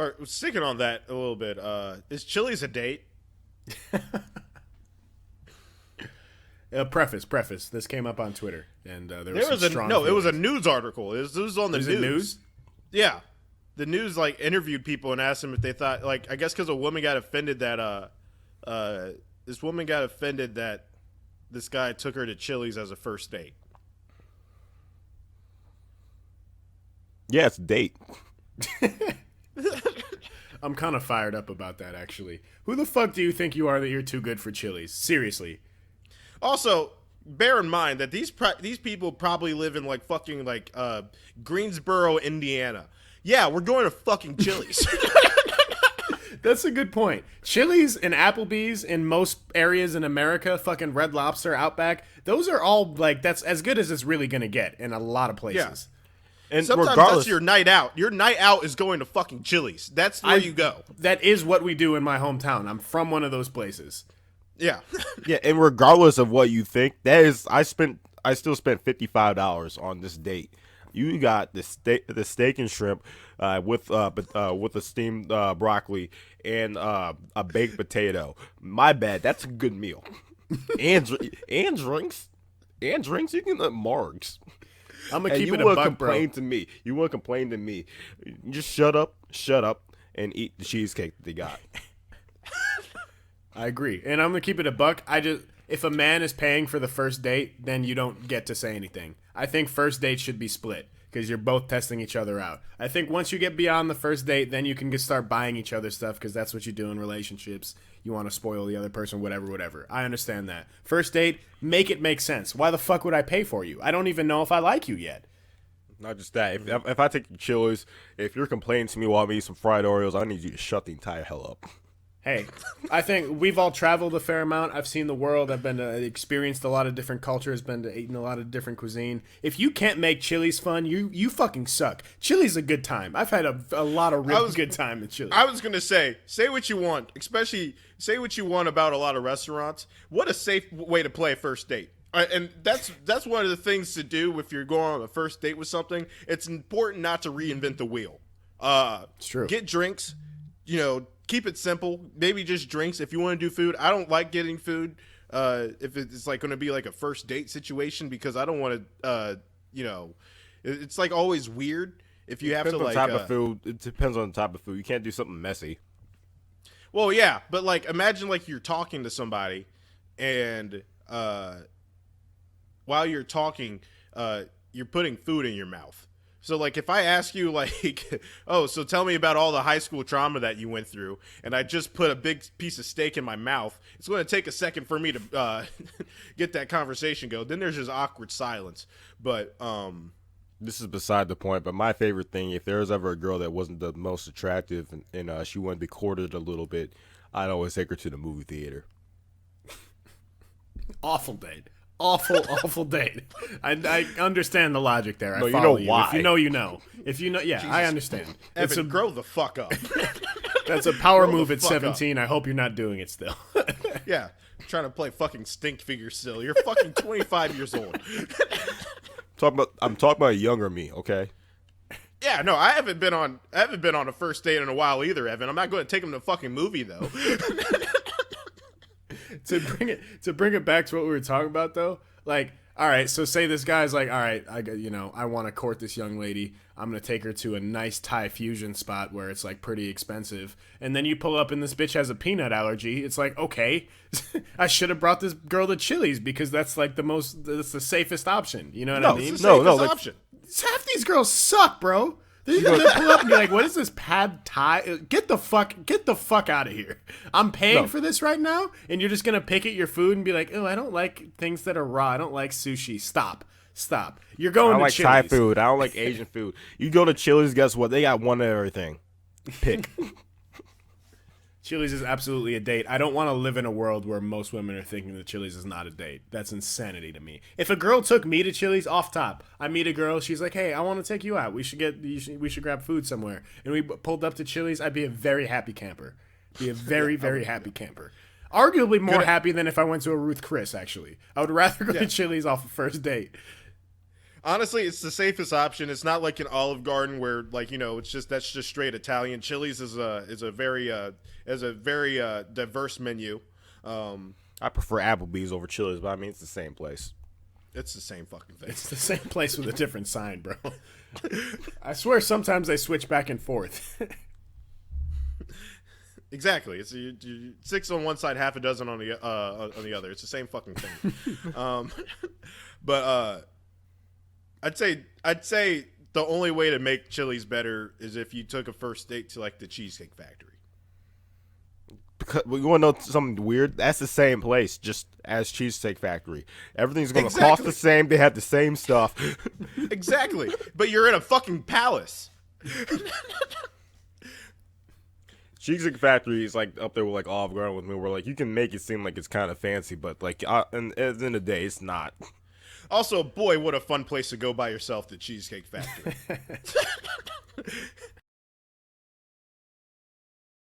or sticking on that a little bit, is Chili's a date? Preface. This came up on Twitter, and there was some strong it was a feelings. news article. This was on the Was news. it news? Yeah, the news like interviewed people and asked them if they thought, like, I guess because a woman got offended that this woman got offended that this guy took her to Chili's as a first date. Yeah, it's a date. I'm kind of fired up about that, actually. Who the fuck do you think you are that you're too good for Chili's? Seriously. Also, bear in mind that these people probably live in like fucking like Greensboro, Indiana. Yeah, we're going to fucking Chili's. That's a good point. Chili's and Applebee's in most areas in America, fucking Red Lobster, Outback, those are all like, that's as good as it's really going to get in a lot of places. Yeah. And sometimes that's your night out. Your night out is going to fucking Chili's. That's where you go. That is what we do in my hometown. I'm from one of those places. Yeah. Yeah, and regardless of what you think, I still spent $55 on this date. You got the steak and shrimp with a steamed broccoli and a baked potato. My bad. That's a good meal. and drinks. And drinks. You can get Margs. I'm gonna keep you it a will buck, complain bro. to me. You will complain to me. Just shut up, and eat the cheesecake that they got. I agree, and I'm gonna keep it a buck. If a man is paying for the first date, then you don't get to say anything. I think first dates should be split because you're both testing each other out. I think once you get beyond the first date, then you can start buying each other stuff because that's what you do in relationships. You want to spoil the other person, whatever. I understand that. First date, make it make sense. Why the fuck would I pay for you? I don't even know if I like you yet. Not just that. If I take you to Chili's, if you're complaining to me while I'm eating some fried Oreos, I need you to shut the entire hell up. Hey, I think we've all traveled a fair amount. I've seen the world. I've experienced a lot of different cultures, eaten a lot of different cuisine. If you can't make Chili's fun, you fucking suck. Chili's a good time. I've had a lot of real good time at Chili's. I was going to say what you want, especially say what you want about a lot of restaurants. What a safe way to play a first date. And that's one of the things to do if you're going on a first date with something. It's important not to reinvent the wheel. It's true. Get drinks, keep it simple. Maybe just drinks. If you want to do food, I don't like getting food if it's like going to be like a first date situation because I don't want to, it's like always weird if you have to like. Type of food. It depends on the type of food. You can't do something messy. Well, yeah, but like imagine like you're talking to somebody, and while you're talking, you're putting food in your mouth. So, like, if I ask you, like, oh, so tell me about all the high school trauma that you went through, and I just put a big piece of steak in my mouth, it's going to take a second for me to get that conversation going. Then there's just awkward silence. But this is beside the point, but my favorite thing, if there was ever a girl that wasn't the most attractive and she wanted to be courted a little bit, I'd always take her to the movie theater. Awful date. Awful date. I understand the logic there. I No, you follow know why. If you know, you know. If you know, yeah, Jesus. I understand. Evan, grow the fuck up. That's a power Grow the move at fuck 17. I hope you're not doing it still. Yeah, trying to play fucking stink figure still. You're fucking 25 years old. I'm talking about a younger me, okay? Yeah, no, I haven't been on a first date in a while either, Evan. I'm not going to take him to a fucking movie though. to bring it back to what we were talking about though, like, all right, so say this guy's like, all right, I want to court this young lady. I'm gonna take her to a nice Thai fusion spot where it's like pretty expensive, and then you pull up and this bitch has a peanut allergy. It's like, okay, I should have brought this girl to Chili's because that's like that's the safest option. You know what I mean? It's the safest option. Half these girls suck, bro. They're gonna pull up and be like, "What is this pad Thai? Get the fuck out of here! I'm paying for this right now, and you're just gonna pick at your food and be like, oh, I don't like things that are raw. I don't like sushi. Stop. You're going to like Chili's. Thai food. I don't like Asian food. You go to Chili's, guess what? They got one of everything. Pick. Chili's is absolutely a date. I don't want to live in a world where most women are thinking that Chili's is not a date. That's insanity to me. If a girl took me to Chili's, off top, I meet a girl, she's like, hey, I want to take you out. We should grab food somewhere. And we pulled up to Chili's, I'd be a very happy camper. Be a very, very happy camper. Arguably more happy than if I went to a Ruth Chris, actually. I would rather go to Chili's off a first date. Honestly, it's the safest option. It's not like an Olive Garden where, like, it's just that's just straight Italian. Chili's is a very diverse menu. I prefer Applebee's over Chili's, but I mean it's the same place. It's the same fucking thing. It's the same place with a different sign, bro. I swear sometimes they switch back and forth. Exactly. It's six on one side, half a dozen on the other. It's the same fucking thing. But I'd say the only way to make Chili's better is if you took a first date to like the Cheesecake Factory. Because you want to know something weird? That's the same place, just as Cheesecake Factory. Everything's going to cost the same. They have the same stuff. Exactly. But you're in a fucking palace. Cheesecake Factory is like up there with like Olive Garden with me, where like you can make it seem like it's kind of fancy, but like and at the end of the day, it's not. Also, boy, what a fun place to go by yourself, the Cheesecake Factory.